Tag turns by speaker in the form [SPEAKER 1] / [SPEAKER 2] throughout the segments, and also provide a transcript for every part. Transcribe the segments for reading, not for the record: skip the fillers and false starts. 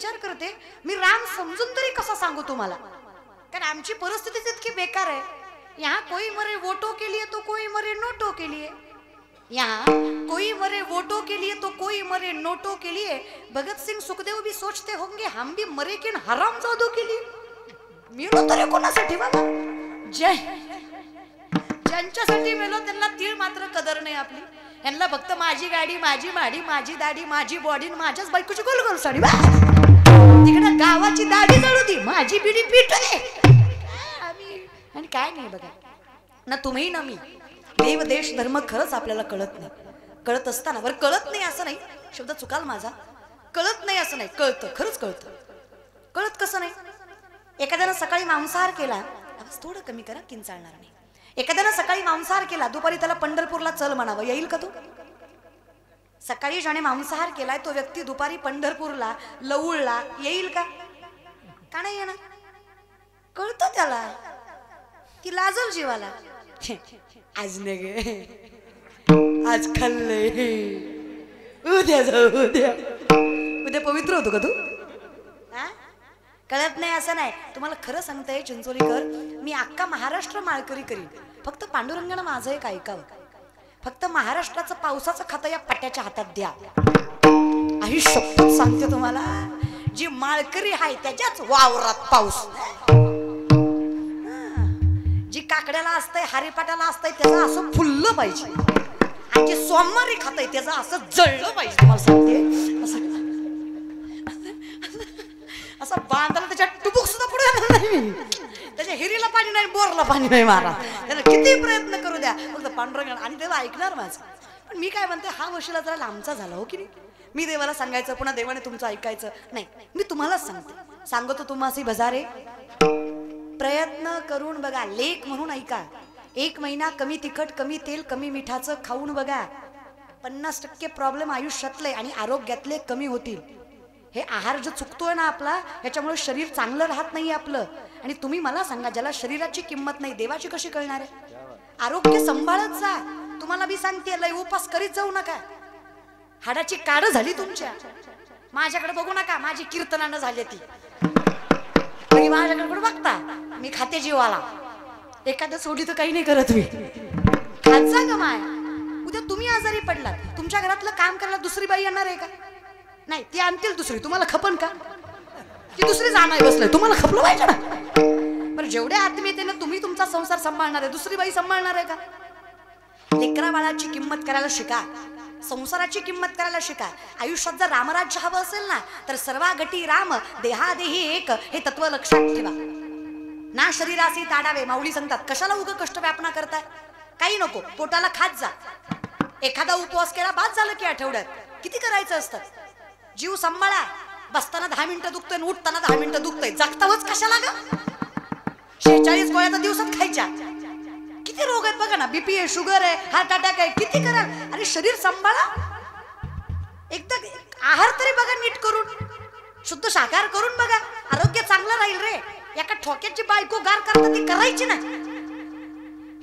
[SPEAKER 1] विचार करते मी राम समजून तरी कसा सांगू तुम्हाला, कारण आमची परिस्थितीच इतकी बेकार आहे. यहाँ कोई मरे वोटों के लिए तो कोई मरे नोटों के लिए, यहाँ कोई मरे वोटों के लिए तो कोई मरे नोटों के लिए. भगत सिंह सुखदेव भी सोचते होंगे हम भी मरे किन हरामजादों के लिए. मेलो तरी कोणासाठी बाबा, ज्यांच्यासाठी मेलो त्यांना तीळ मात्र कदर नाही आपली. यांना फक्त माझी गाडी, माझी माडी, माझी दाढी, माझी बॉडी, माझ्याच बायकोची गोल गोल साडी. तिकडे गावाची दाढी जळू दी, माझी बिडी पिटले आणि काय नाही बघा ना. तुम्ही ना मी, देव देश धर्म खरंच आपल्याला कळत नाही. कळत असताना बरं, कळत नाही असं नाही, शब्द चुकाल माझा, कळत नाही असं नाही, कळतं, खरंच कळतं. कळत कसं नाही? एखाद्यानं सकाळी मांसाहार केला, थोडं कमी करा, किंचाळणार नाही. एखाद्यानं सकाळी मांसाहार केला, दुपारी त्याला पंढरपूरला चल म्हणावं, येईल का तो? सकाळी ज्याने मांसाहार केलाय तो व्यक्ती दुपारी पंढरपूरला लवळला येईल का? का नाही येणार? कळतं त्याला की लाजल जीवाला. आज नाही गे, आज खाल्ले, उद्या जाऊ, उद्या पवित्र होतो का तू? कळत नाही असं नाही. तुम्हाला खरं सांगताय चिंचोलीकर, मी अख्खा महाराष्ट्र माळकरी करीन, फक्त पांडुरंगानं माझं एक ऐकावं. फक्त महाराष्ट्राचं पावसाचं खातं या पट्ट्याच्या हातात द्या. आई शपथ सांगते तुम्हाला, जी माळकरी आहे त्याच्याच वावरात पाऊस. जी काकड्याला असतंय, हरिपाटाला असतंय त्याचं असं फुललं पाहिजे, आणि जे सोमवारी खातंय त्याचं असं जळलं पाहिजे. तुम्हाला सांगते असं बांधायला त्याच्या टुबुक सुद्धा पुढे नाही, त्याच्या हिरीला पाणी नाही, बोरला पाणी नाही मारा, त्याला किती प्रयत्न करू द्या, फक्त पांडुरंग आणि तेव्हा ऐकणार माझं. पण मी काय म्हणते, हा वशिला जरा लांबचा झाला हो की नाही. मी देवाला सांगायचं, पुन्हा देवाने तुमचं ऐकायचं नाही. मी तुम्हालाच सांगते, सांगतो तुम्हासी बजारे, प्रयत्न करून बघा, लेख म्हणून ऐका. 1 महिना कमी तिखट, कमी तेल, कमी मिठाचं खाऊन बघा, 50% प्रॉब्लेम आयुष्यातले आणि आरोग्यातले कमी होतील. हे आहार जो चुकतोय ना आपला, याच्यामुळे शरीर चांगलं राहत नाही आपलं. आणि तुम्ही मला सांगा, ज्याला शरीराची किंमत नाही, देवाची कशी कळणार आहे? आरोग्य सांभाळत जा. तुम्हाला मी सांगते, लय उपास करीत जाऊ नका, हाडाची काढ झाली तुमच्या. माझ्याकडे बघू नका, माझी कीर्तनानं झाली ती. तरी माझ्याकडे बघता, मी खाते जीवाला, एखादं सोडी तर काही नाही करत मी. खात जा ग माय. उद्या तुम्ही आजारी पडलात, तुमच्या घरातलं काम करायला दुसरी बाई येणार आहे का? नाही, ती आणतील दुसरी. तुम्हाला खपन का? की दुसरी जाणार बसलंय, तुम्हाला खपलं पाहिजे ना. बरं, जेवढ्या आत्मीयतेनं तुम्ही तुमचा संसार सांभाळणार आहे, दुसरी बाई सांभाळणार आहे का? लेकरा बाळाची किंमत करायला शिका, संसाराची किंमत करायला शिका. आयुष्यात जर रामराज्य हवं असेल ना, तर सर्वागटी राम देहादेही एक हे तत्व लक्षात ठेवा. ना शरीरासी ताडावे, माऊली सांगतात. कशाला उगा कष्ट व्यापना करताय? काही नको, पोटाला खात जा. एखादा उपवास केला बाद झालं की आठवड्यात किती करायचं असतं. जीव सांभाळा. बसताना 10 मिनिटं दुखतोय, उठताना 10 मिनिटं दुखतोय, जागतावच कशाला ग? 46 गोळ्या दिवसात खायच्या. किती रोग आहेत बघा ना, बीपी आहे, शुगर आहे, हार्ट अटॅक आहे, किती कराल. अरे शरीर सांभाळा. एकदा आहार तरी बघा नीट करून, शुद्ध शाकाहार करून बघा, आरोग्य चांगलं राहील रे. एका ठोक्याची बायको गार करता ती करायची ना.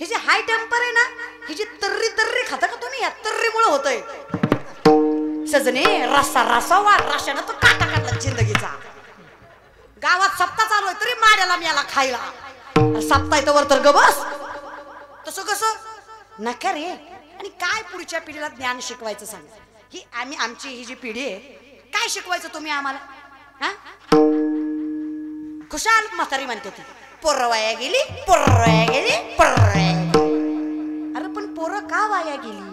[SPEAKER 1] हे जे हाय टेम्पर आहे ना, ही जी तर्री खाता का तुम्ही, या तर्रीमुळे होतंय. सजने रस्सा रसावा राशानं तो काटा काढला जिंदगीचा. गावात सप्ताह चालू आहे तरी माड्याला मियाला खायला. सप्ताह येतं वर तर ग बस. तसं कसं नका रे. आणि काय पुढच्या पिढीला ज्ञान शिकवायचं सांग. ही आमची ही जी पिढी आहे, काय शिकवायचं तुम्ही आम्हाला? हा, खुशाल म्हातारी म्हणते ती, पोरं वाया गेली, पोरं वाया गेली, पोरं वाया गेली. अरे पण पोरं का वाया गेली?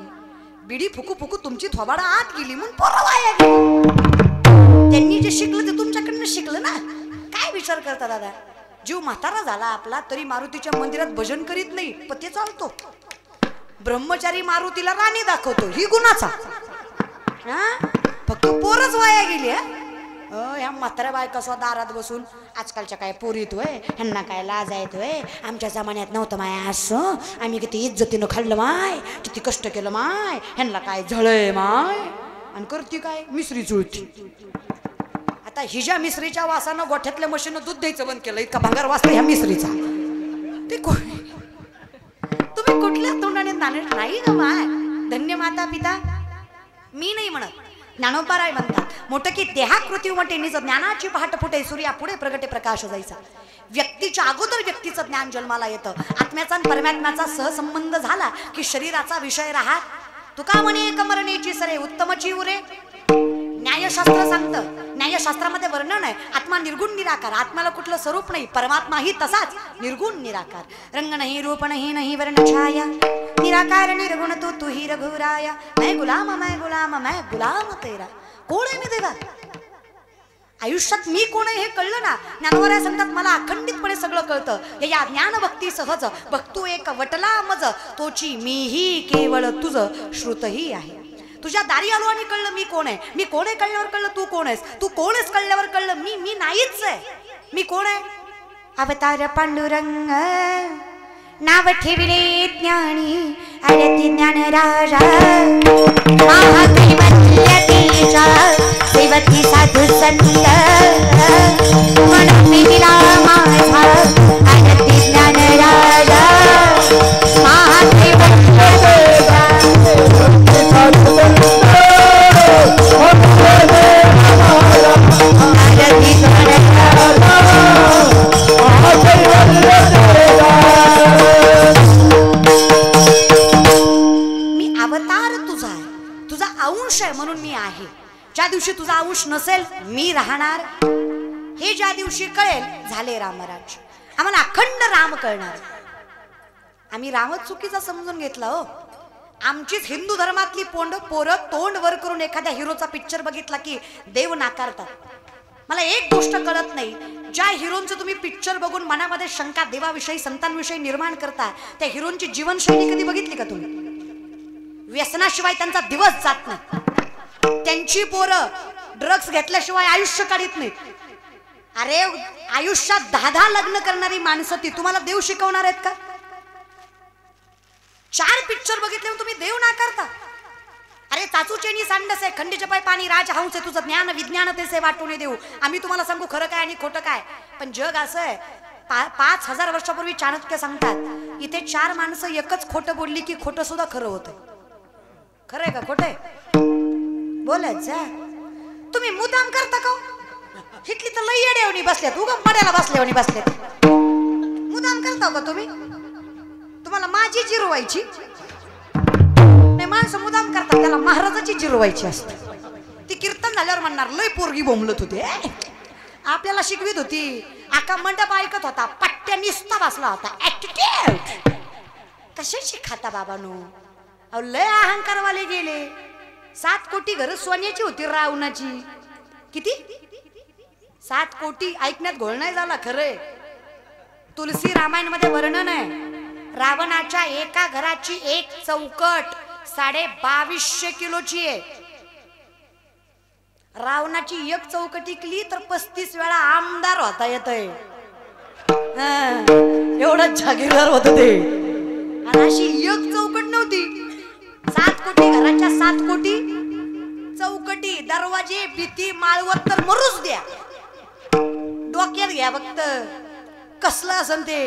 [SPEAKER 1] बिडी फुकू फुकू तुमची थोबाडा आत गेली म्हणून पोरं वाया गेली. त्यांनी जे शिकलं ते तुमच्याकडनं शिकलं ना. काय विचार करता दादा? जीव म्हातारा झाला आपला तरी मारुतीच्या मंदिरात भजन करीत नाही, पते चालतो. ब्रह्मचारी मारुतीला राणी दाखवतो, ही गुणाचा. फक्त पोरच वाया गेली. ह्या म्हाताऱ्या बायका सुद्धा दारात बसून, आजकालच्या काय पोरीत होय, ह्यांना काय लाज आहेत होय, आमच्या जमान्यात नव्हतं माय असं, आम्ही किती इज्जतीनं खाल्लं माय, किती कष्ट केलं माय, ह्यांना काय झळय माय. आणि करती काय? मिसरी चुळती. आता हिच्या मिसरीच्या वासानं गोठ्यातल्या मशीनं दूध द्यायचं बंद केलं. इतका भंगार वाचला ह्या मिसरीचा. ते तुम्ही कुठल्या तोंडाने नाणे नाही ग माय. धन्य माता पिता मी नाही म्हणत, ज्ञानोबाराय म्हणतात मोठं की देहाकृती उमटे निज ज्ञानाची पहाट फुटे सूर्या पुढे प्रगटे प्रकाश जायचा. व्यक्तीच्या अगोदर व्यक्तीचं ज्ञान जन्माला येतं. आत्म्याचा आणि परमात्म्याचा सहसंबंध झाला की शरीराचा विषय राहत. तुका म्हणे कमरणेची सरे उत्तमची उरे. न्यायशास्त्र सांगतं, न्यायशास्त्रामध्ये वर्णन आहे आत्मा निर्गुण निराकार. आत्म्याला कुठलं स्वरूप नाही, परमात्मा ही तसाच निर्गुण निराकार. रंग नाही रूप नाही नाही वर्ण छाया निराकार निर्गुण तू ही रघुराया. मैं गुलाम तेरा. कोण आहे मी देवा? आयुष्यात मी कोण आहे हे कळलं ना. ज्ञानोबा सांगतात मला अखंडितपणे सगळं कळतं. या ज्ञान भक्ती सहज भक्तू एक वटला मज तोची मीही केवळ तुझं श्रुतही आहे. तुझ्या दारी आलो आणि कळलं मी कोण आहे. मी कोण आहे कळल्यावर कळलं तू कोण आहेस. तू कोण आहेस कळल्यावर कळलं मी नाहीच आहे. मी कोण आहे? अवतार पांडुरंग नाव ठेविले ज्ञानी आरती ज्ञान राजा महाकैवल्यतेजा सेवती साधू संत मन मिला माझा आरती ज्ञान राजा महाकैवल्यतेजा म्हणून मी आहे. ज्या दिवशी तुझा अंश नसेल मी राहणार. हे ज्या दिवशी कळेल झाले रामराज्य. आम्हाला अखंड राम कळणार. आम्ही रामच चुकीचा समजून घेतला हो. आमचीच हिंदू धर्मातली पोरं तोंड वर करून एखाद्या हिरोचा पिक्चर बघितला की देव नाकारतात. मला एक गोष्ट कळत नाही, ज्या हिरोंचं तुम्ही पिक्चर बघून मनामध्ये शंका देवाविषयी संतांविषयी निर्माण करता त्या हिरोंची जीवनशैली कधी बघितली का तुम्ही? व्यसनाशिवाय त्यांचा दिवस जात नाही. त्यांची पोरं ड्रग्स घेतल्याशिवाय आयुष्य काढत नाहीत. अरे आयुष्यात 10 लग्न करणारी माणसं ती तुम्हाला देव शिकवणार आहेत का? 4 पिक्चर बघितले तुम्ही देव नाकारता. अरे चाचूचेनी सांडस आहे खंडीचे पाय पाणी राजहंस आहे तुझं ज्ञान विज्ञान तेसे वाटून देऊ. आम्ही तुम्हाला सांगू खरं काय आणि खोटं काय. पण जग असं आहे 5000 वर्षापूर्वी चाणक्य सांगतात इथे 4 माणसं एकच खोटं बोलली की खोटं सुद्धा खरं होतं. खरं आहे का खोटं आहे? बोलायचं तुम्ही मुद्दाम करता का? हिटली तर लई येड्यावणी बसल्यात उगा पड्याला बसल्यावणी बसल्यात. मुद्दाम करता का तुम्ही? तुम्हाला माझी जिरवायची नाही. माणसं मुद्दाम करतात त्याला महाराजाची जिरवायची असते. ती कीर्तन झाल्यावर म्हणणार लई पोरगी बोंबलत होती. आपल्याला शिकवित होती. आका मंडप ऐकत होता. पट्ट्या निस्ता बसला होता. ऍटिट्यूड कशाची खाता बाबानो. अहो लय अहंकारवाले गेले. 7 कोटी घर सोन्याची होती रावणाची. किती? 7 कोटी. ऐकण्यात घोळ नाही झाला खरंय. तुलसी रामायण मध्ये वर्णन आहे रावणाच्या एका घराची एक चौकट 2250 किलोची आहे. रावणाची एक चौकट इकली तर 35 वेळा आमदार होता येतय. एवढा जागीरदार होत ते. आणि अशी एक चौकट नव्हती. 7 कोटी घराच्या 7 कोटी चौकटी दरवाजे भीती माळवत तर मरूच द्या. डोक्यात घ्या फक्त कसलं असन ते.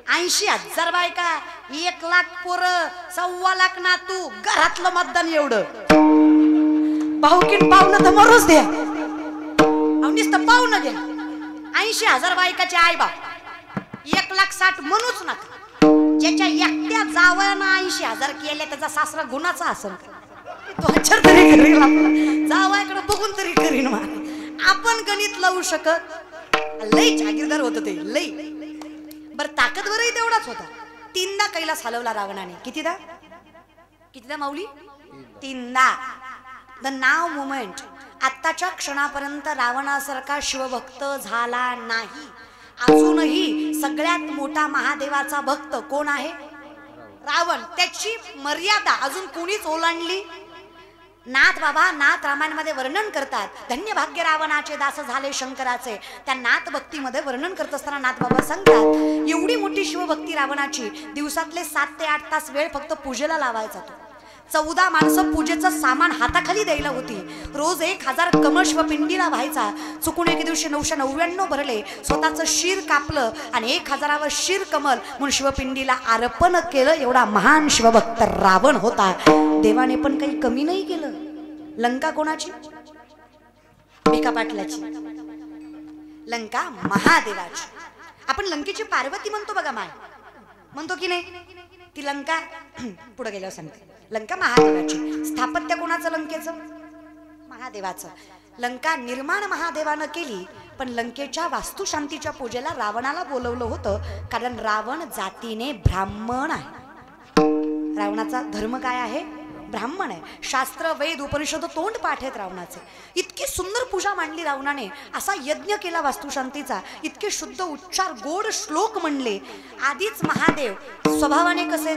[SPEAKER 1] 80,000 बायका 1 लाख पोरं 1.25 लाख नातू घरातलं मतदान एवढं. भाऊकीन पाहुणं तर मरूच द्या. नुसतं पाहुणं घ्या. 80,000 बायकाचे आई बाप 1,60,000 म्हणूच नका. ज्याच्या एकट्या जावयानं 80,000 केले त्याचा सासरा गुणाचा असेल. तो हच्छर तरी करील. जावयाकडे बघून तरी करीन. आपण गणित लावू शकत. लई जागीरदार होत ते लई. बर ताकदवरही तेवढाच होता. 3दा कैलास हलवला रावणाने. कितीदा माऊली? 3दा. The now moment. आत्ताच्या क्षणापर्यंत रावणासारखा शिवभक्त झाला नाही. अजूनही सगळ्यात मोठा महादेवाचा भक्त कोण आहे? रावण. त्याची मर्यादा अजून कोणीच ओलांडली. नाथ बाबा नाथ रामायणामध्ये वर्णन करतात. धन्य भाग्य रावणाचे दास झाले शंकराचे. त्या नाथ भक्तीमध्ये वर्णन करत असताना नाथ बाबा सांगतात एवढी मोठी शिवभक्ती रावणाची दिवसातले 7 ते 8 तास वेळ फक्त पूजेला लावायचा. तो 14 माणसं पूजेचं सामान हाताखाली द्यायला होती. रोज 1000 कमळ शिवपिंडीला व्हायचा. चुकून एके दिवशी 999 भरले. स्वतःचं शीर कापलं आणि 1000वा शीर कमल म्हणून शिवपिंडीला अर्पण केलं. एवढा महान शिवभक्त रावण होता. देवाने पण काही कमी नाही केलं. लंका कोणाची? भिका पाटलाची. लंका महादेवाची. आपण लंकेची पार्वती म्हणतो बघा, माय म्हणतो की नाही? ती लंका पुढे गेल्यावर सांगते. लंका महादेवाची. स्थापत्य कोणाचं? लंकेचं, महादेवाचं. लंका निर्माण महादेवानं केली, पण लंकेच्या वास्तुशांतीच्या पूजेला रावणाला बोलवलं होतं, कारण रावण जातीने ब्राह्मण आहे. रावणाचा धर्म काय आहे? ब्राह्मण आहे. शास्त्र वेद उपनिषद तोंड पाठ आहेत रावणाचे. इतकी सुंदर पूजा मांडली रावणाने, असा यज्ञ केला वास्तुशांतीचा, इतके शुद्ध उच्चार गोड श्लोक म्हणले. आधीच महादेव स्वभावाने कसे?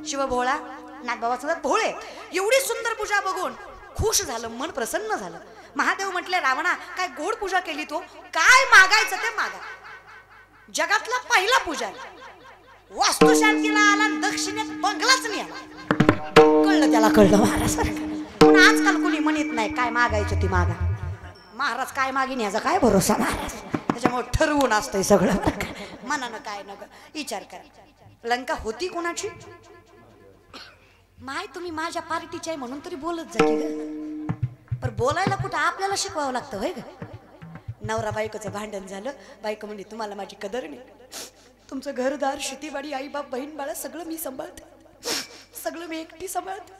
[SPEAKER 1] शिवभोळा, नाथबाबा भोळे. एवढी सुंदर पूजा बघून खुश झालं, मन प्रसन्न झालं. महादेव म्हटले, रावणा काय गोड पूजा केली तू, काय मागायचं ते मागा. जगातला पहिला पुजारी वास्तुशांतीला आला, दक्षिणेत बंगलाच नाही आला. कळलं त्याला, कळलं महाराज. पण आजकाल कोणी म्हणत नाही काय मागायचं ती मागा. महाराज काय मागीन याचा काय भरोसा महाराज. त्याच्यामुळे ठरवून असतंय सगळं, मनानं काय नग विचार करा. लंका होती कोणाची? माय तुम्ही माझ्या पार्टीची आहे म्हणून तरी बोलत जा की ग. पण बोलायला कुठं आपल्याला शिकवावं लागतं होय ग. नवरा बायकोचं भांडण झालं, बायको म्हणजे तुम्हाला माझी कदर नाही, तुमचं घरदार शेतीवाडी आई बाप बहीण बाळा सगळं मी सांभाळते, सगळं मी एकटी सांभाळते,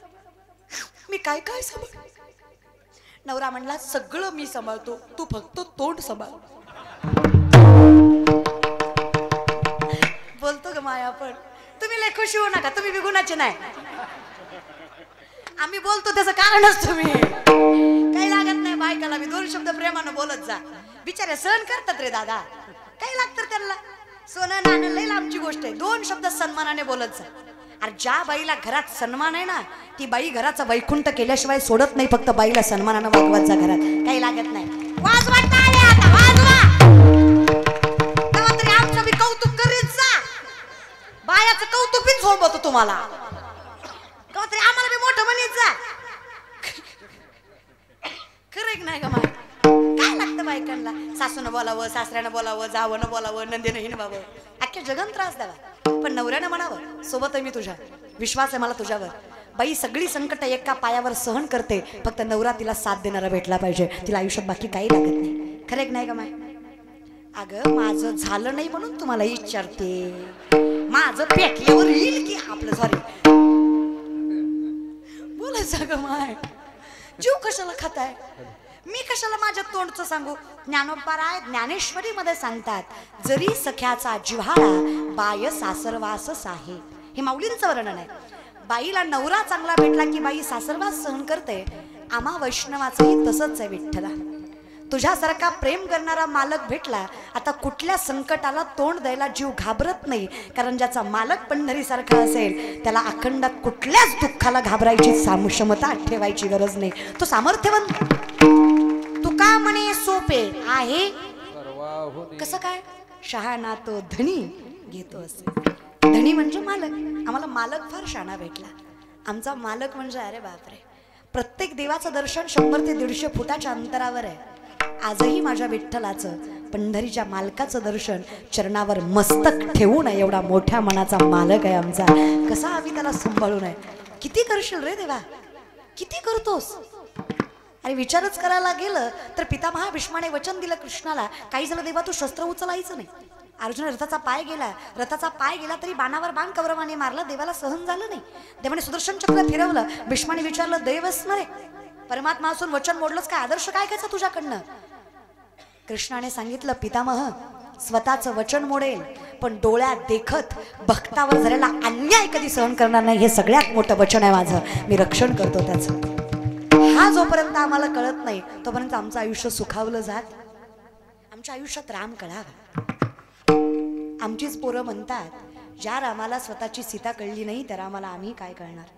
[SPEAKER 1] मी काय काय सांभाळ. नवरा म्हणला सगळं मी सांभाळतो, तू फक्त तोंड सांभाळ. बोलतो ग माया. पण तुम्ही लय खुश होऊ नका, तुम्ही बिगुणाचे नाही. आम्ही बोलतो त्याचं कारणच तुम्ही. काही लागत नाही बायकाला, मी दोन शब्द प्रेमानं बोलत जा. बिचारे सहन करतात रे दादा, काही लागतं त्यांना. सोनं नाणं लय लांबची गोष्ट आहे, दोन शब्द सन्मानाने बोलत जा. अरे ज्या बाईला घरात सन्मान आहे ना, ती बाई घराचा वैकुंठ केल्याशिवाय सोडत नाही. फक्त बाईला सन्मानानं वागवत जा घरात, काही लागत नाही. वाजवा टाळ्या आता, वाजवा. तेव्हा तरी आमचं बी कौतुक करीत जा. बायाचं कौतुक बी झोपवतो तुम्हाला, तेव्हा तरी आम्हाला बी मोठं म्हणत जा. खरं नाही का? काय लागतं बायकांना? सासूनं बोलावं, सासऱ्यानं बोलावं, जावनं बोलावं, नंदीनं हिंडवावं, अख्ख्या जगन त्रास द्यावा. पण नवऱ्यानं म्हणावं सोबत आहे मी तुझ्या, विश्वास आहे मला तुझ्यावर. बाई सगळी संकट एका पायावर सहन करते, फक्त नवरा तिला साथ देणारा भेटला पाहिजे, तिला आयुष्यात बाकी काही लागत नाही. खरं नाही का माय? अगं माझं झालं नाही म्हणून तुम्हाला विचारते, माझं पेटल्यावर येईल की आपलं. सॉरी बोलायचं ग माय, जीव कशाला खाताय? मी कशाला माझ्या तोंडचं सांगू? ज्ञानोबा ज्ञानेश्वरी मध्ये सांगतात, जरी सख्याचा जिव्हाळा बाय सासरवास साहे. हे माऊलींचं वर्णन आहे. बाईला नवरा चांगला भेटला की बाई सासरवास सहन करते. आम्हा वैष्णवाचंही तसंच आहे विठ्ठला. तुझ्यासारखा प्रेम करणारा मालक भेटला, आता कुठल्या संकटाला तोंड द्यायला जीव घाबरत नाही. कारण ज्याचा मालक पंढरीसारखा असेल त्याला अखंडात कुठल्याच दुःखाला घाबरायची क्षमता ठेवायची गरज नाही. तो सामर्थ्यवंत. तुका म्हणे सोपे आहे कसं काय? शहाणा तो धनी घेतो असे. धनी म्हणजे मालक. आम्हाला मालक फार शहाणा भेटला. आमचा मालक म्हणजे अरे बापरे, प्रत्येक देवाचं दर्शन 100 ते 150 फुटाच्या अंतरावर आहे. आजही माझ्या विठ्ठलाचं पंढरीच्या मालकाचं दर्शन चरणावर मस्तक ठेवून आहे. एवढा मोठ्या मनाचा मालक आहे आमचा. कसा आम्ही त्याला सांभाळून आहे. किती करशील रे देवा, किती करतोस? अरे विचारच करायला गेलं तर पितामहा भीष्माने वचन दिलं कृष्णाला, काही झालं देवा तू शस्त्र उचलायचं नाही. अर्जुन रथाचा पाय गेला तरी बाणावर बाण कौरवाने मारला, देवाला सहन झालं नाही. देवाने सुदर्शन चक्र फिरवलं. भीष्माने विचारलं देवच नरे, परमात्मा असून वचन मोडलंच काय? आदर्श काय घ्यायचा तुझ्याकडनं? कृष्णाने सांगितलं पितामह स्वतःचं वचन मोडेल पण डोळ्यात देखत भक्तावर झालेला अन्याय कधी सहन करणार नाही. हे सगळ्यात मोठं वचन आहे माझं, मी रक्षण करतो त्याचं. हा जोपर्यंत आम्हाला कळत नाही तोपर्यंत आमचं आयुष्य सुखावलं जात. आमच्या आयुष्यात राम कळावा. आमचीच पोरं म्हणतात, ज्या रामाला स्वतःची सीता कळली नाही त्या रामाला आम्ही काय कळणार.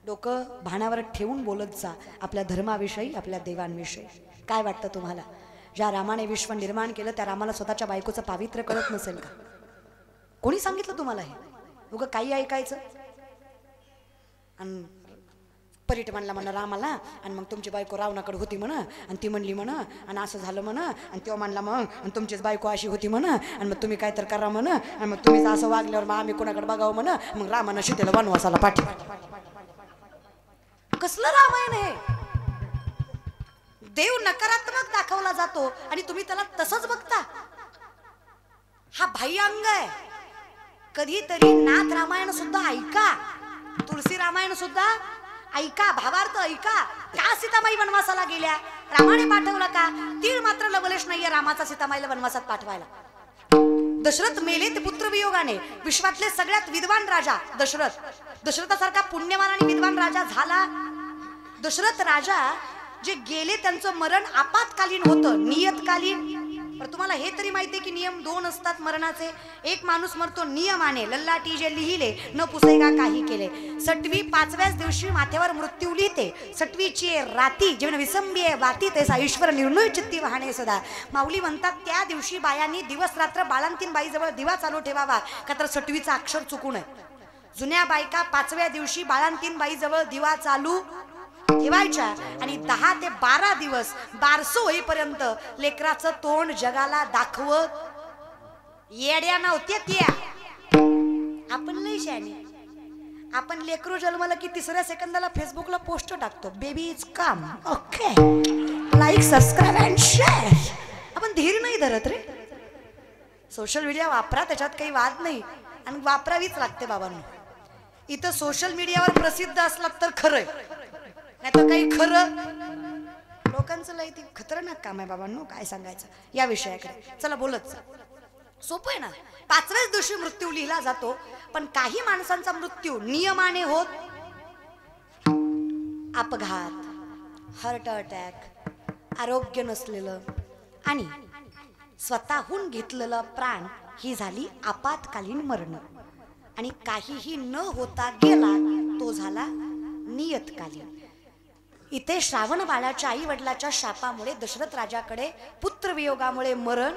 [SPEAKER 1] डोकं भानावर ठेवून बोलत जा आपल्या धर्माविषयी, आपल्या देवांविषयी. काय वाटतं तुम्हाला? ज्या रामाने विश्व निर्माण केलं त्या रामाला स्वतःच्या बायकोचं पावित्र्य कळत नसेल का? कोणी सांगितलं तुम्हाला हे? उगं काही ऐकायचं आणि परीट म्हणला म्हणा रामाला, आणि मग तुमची बायको रावणाकडे होती म्हणा, आणि ती म्हणली म्हणा, आणि असं झालं म्हणा, आणि तो म्हणला मग, आणि तुमचीच बायको अशी होती म्हणा, आणि मग तुम्ही काय तर करा म्हणा, आणि मग तुम्हीच असं वागल्यावर मग आम्ही कोणाकडे बघावं म्हणा. मग रामानं सीतेला वनवासाला पाठवलं. कसलं रामायण हे? देव नकारात्मक दाखवला जातो आणि तुम्ही त्याला तसंच बघता. हा बाह्यांग आहे. कधीतरी नाथ रामायण सुद्धा ऐका, तुळशी रामायण सुद्धा ऐका, भावार्थ ऐका. का सीतामाई वनवासाला गेल्या? रामाने पाठवलं का? तीळ मात्र लवलेश नाहीये रामाचा सीतामाईला वनवासात पाठवायला. दशरथ मेले ते पुत्र वियोगाने. विश्वातले सगळ्यात विद्वान राजा दशरथ, दशरथासारखा पुण्यवान आणि विद्वान राजा झाला. दशरथ राजा जे गेले त्यांचं मरण आपत्कालीन होतं, नियतकालीन. पण तुम्हाला हे तरी माहितीये की नियम 2 असतात मरणाचे. एक माणूस मरतो नियमाने, लल्लाटी जे लिहिले न पुसेगा काही केले. सटवी 5व्याच दिवशी माथ्यावर मृत्यू लिहिते. सटवीची राती जेवण विसंबी आहे वाती तेसा ईश्वर निर्णय चित्ती वाहणे सदा. माऊली म्हणतात त्या दिवशी बायांनी दिवस रात्र बाळंतीण बाईजवळ दिवा चालू ठेवावा, का तर सटवीचा अक्षर चुकू नये. जुन्या बायका 5व्या दिवशी बाळंतीण बाईजवळ दिवा चालू ठेवायच्या आणि 10 ते 12 दिवस बारसो होईपर्यंत लेकराचं तोंड जगाला दाखवत. येड्या नव्हत्या त्या. आपण लई शहाणी. आपण लेकरू जन्मलं की 3ऱ्या सेकंदाला फेसबुकला पोस्ट टाकतो, baby is come, okay, like subscribe and share. आपण धीर नाही धरत रे. सोशल मीडिया वापरा, त्याच्यात काही वाद नाही आणि वापरावीच लागते बाबांनो. इथं सोशल मीडियावर प्रसिद्ध असलात तर खरंय, नाही तर काही खरं लोकांचं लय ती खतरनाक काम आहे बाबांनो. काय सांगायचं या विषयाकडे. चला बोलत सोपं आहे ना. 5व्याच दिवशी मृत्यू लिहिला जातो. पण काही माणसांचा मृत्यू नियमाने होत. अपघात, हार्ट अटॅक, आरोग्य नसलेलं आणि स्वतःहून घेतलेलं प्राण ही झाली आपत्कालीन मरण. आणि काहीही न होता गेला तो झाला नियतकालीन. इथे श्रावण बाळाच्या आई वडिलाच्या शापामुळे दशरथ राजाकडे पुत्र वियोगामुळे मरण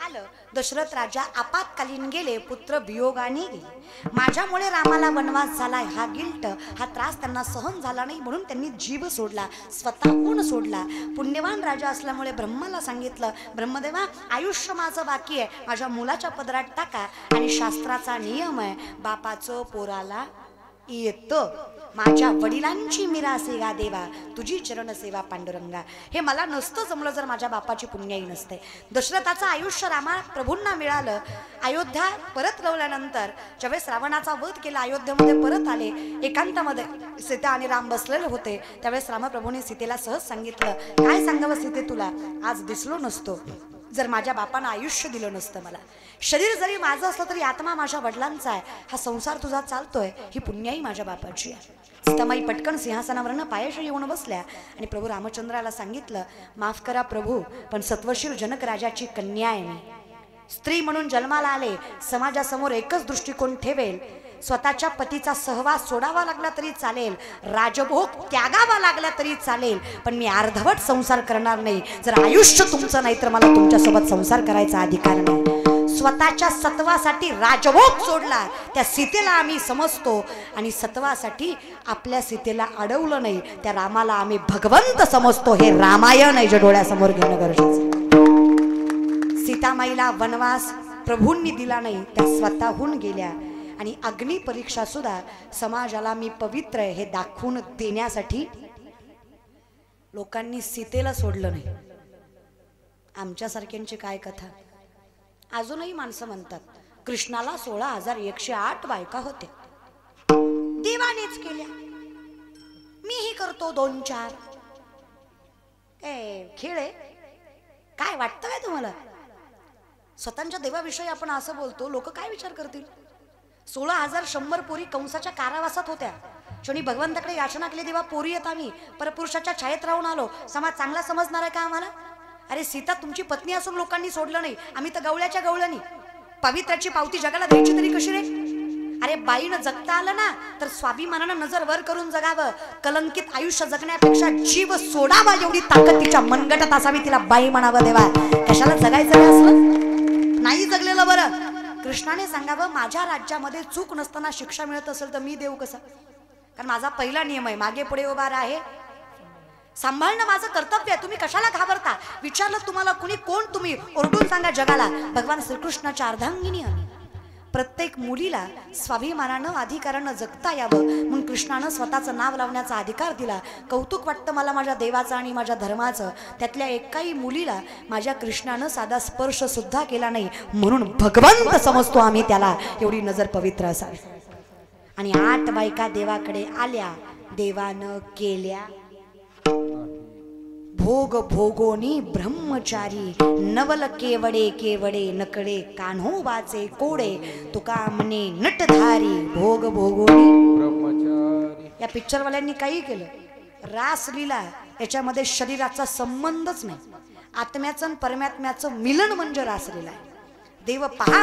[SPEAKER 1] आलं. दशरथ राजा आपत्कालीन गेले, पुत्र वियोगाने गेले. माझ्यामुळे रामाला वनवास झाला हा गिल्ट, हा त्रास त्यांना सहन झाला नाही म्हणून त्यांनी जीव सोडला, स्वतःहून सोडला. पुण्यवान राजा असल्यामुळे ब्रह्माला सांगितलं, ब्रह्मदेवा आयुष्य माझं बाकी आहे, माझ्या मुलाच्या पदरात टाका. आणि शास्त्राचा नियम आहे, बापाचं पोराला येतं. माझ्या वडिलांची मिरासे गा देवा, तुझी चरण सेवा पांडुरंगा. हे मला नसतं जमलं जर माझ्या बापाची पुण्याई नसते. दशरथाचं आयुष्य रामा प्रभूंना मिळालं. अयोध्या परत लावल्यानंतर ज्यावेळेस रावणाचा वध केला, अयोध्येमध्ये परत आले. एकांतामध्ये सीता आणि राम बसलेले होते. त्यावेळेस रामप्रभूने सीतेला सहज सांगितलं, काय सांगावं सीते तुला, आज दिसलो नसतो जर माझ्या बापानं आयुष्य दिलं नसतं मला. शरीर जरी माझं असलं तरी आत्मा माझ्या वडिलांचा आहे. हा संसार तुझा चालतोय, ही पुण्याई माझ्या बापाची आहे. सीतामाई पटकन सिंहासनावरनं पायाशी येऊन बसल्या आणि प्रभू रामचंद्राला सांगितलं, माफ करा प्रभू, पण सत्वशील जनक राजाची कन्या आहे मी. स्त्री म्हणून जन्माला आले, समाजासमोर एकच दृष्टिकोन ठेवेल. स्वतःच्या पतीचा सहवास सोडावा लागला तरी चालेल, राजभोग त्यागावा लागला तरी चालेल, पण मी अर्धवट संसार करणार नाही. जर आयुष्य तुमचं नाही तर मला तुमच्यासोबत संसार करायचा अधिकार नाही. स्वतःच्या सत्वासाठी राजभोग सोडला त्या सीतेला आम्ही समजतो आणि सत्वासाठी आपल्या सीतेला अडवलं नाही त्या रामाला आम्ही भगवंत समजतो. हे रामायण आहे जे डोळ्यासमोर घेणं गरजेचं. सीतामाईला वनवास प्रभूंनी दिला नाही, त्या स्वतःहून गेल्या. आणि अग्नी परीक्षा सुद्धा समाजाला मी पवित्र आहे हे दाखवून देण्यासाठी लोकांनी सीतेला सोडलं नाही. आमच्यासारख्यांची काय कथा. अजूनही माणसं म्हणतात कृष्णाला 16,108 बायका होते, देवानेच केल्या, मीही करतो 2-4. खेळ आहे काय वाटतं काय तुम्हाला? स्वतःच्या देवाविषयी आपण असं बोलतो, लोक काय विचार करतील? 16,100 पोरी कंसाच्या कारावासात होत्या. शनी भगवंताकडे याचना केली, देवा पोरी येत आम्ही परपुरुषाच्या छायेत राहून आलो, समाज चांगला समजणार आहे का आम्हाला? अरे सीता तुमची पत्नी असून लोकांनी सोडलं नाही, आम्ही तर गवळ्याच्या गवळणी. पवित्राची पावती जगाला द्यायची तरी कशी रे? अरे बाईनं जगता आलं ना तर स्वाभिमानानं नजर वर करून जगावं. कलंकित आयुष्य जगण्यापेक्षा जीव सोडावा एवढी ताकद तिच्या मनगटात असावी, तिला बाई म्हणावं. देवा कशाला जगायचं रे असलं? नाही जगलेलं बरं. कृष्णाने सांगावं, माझ्या राज्यामध्ये चूक नसताना शिक्षा मिळत असेल तर मी देऊ कसं? कारण माझा पहिला नियम आहे, मागे पुढे उभा आहे, सांभाळणं माझं कर्तव्य आहे. तुम्ही कशाला घाबरता? विचारलं तुम्हाला कुणी कोण तुम्ही, ओरडून सांगा जगाला, भगवान श्रीकृष्णाच्या अर्धांगिनी आम्ही. प्रत्येक मुलीला स्वाभिमानानं अधिकारानं जगता यावं म्हणून कृष्णानं स्वतःचं नाव लावण्याचा अधिकार दिला. कौतुक वाटतं मला माझ्या देवाचं आणि माझ्या धर्माचं. त्यातल्या एकाही मुलीला माझ्या कृष्णानं साधा स्पर्श सुद्धा केला नाही, म्हणून भगवंत समजतो आम्ही त्याला. एवढी नजर पवित्र असावी. आणि 8 बायका देवाकडे आल्या, देवानं केल्या भोग भोगोनी ब्रह्मचारी. नवल केवडे केवडे नकडे कान्होबाचे कोडे. तुका म्हणे नटधारी भोग भोगोनी ब्रह्मचारी. या पिक्चरवाल्यांनी काही केलं, रासलीला याच्यामध्ये शरीराचा संबंधच नाही. आत्म्याचं आणि परमात्म्याचं मिलन म्हणजे रासलीला आहे. देव पहा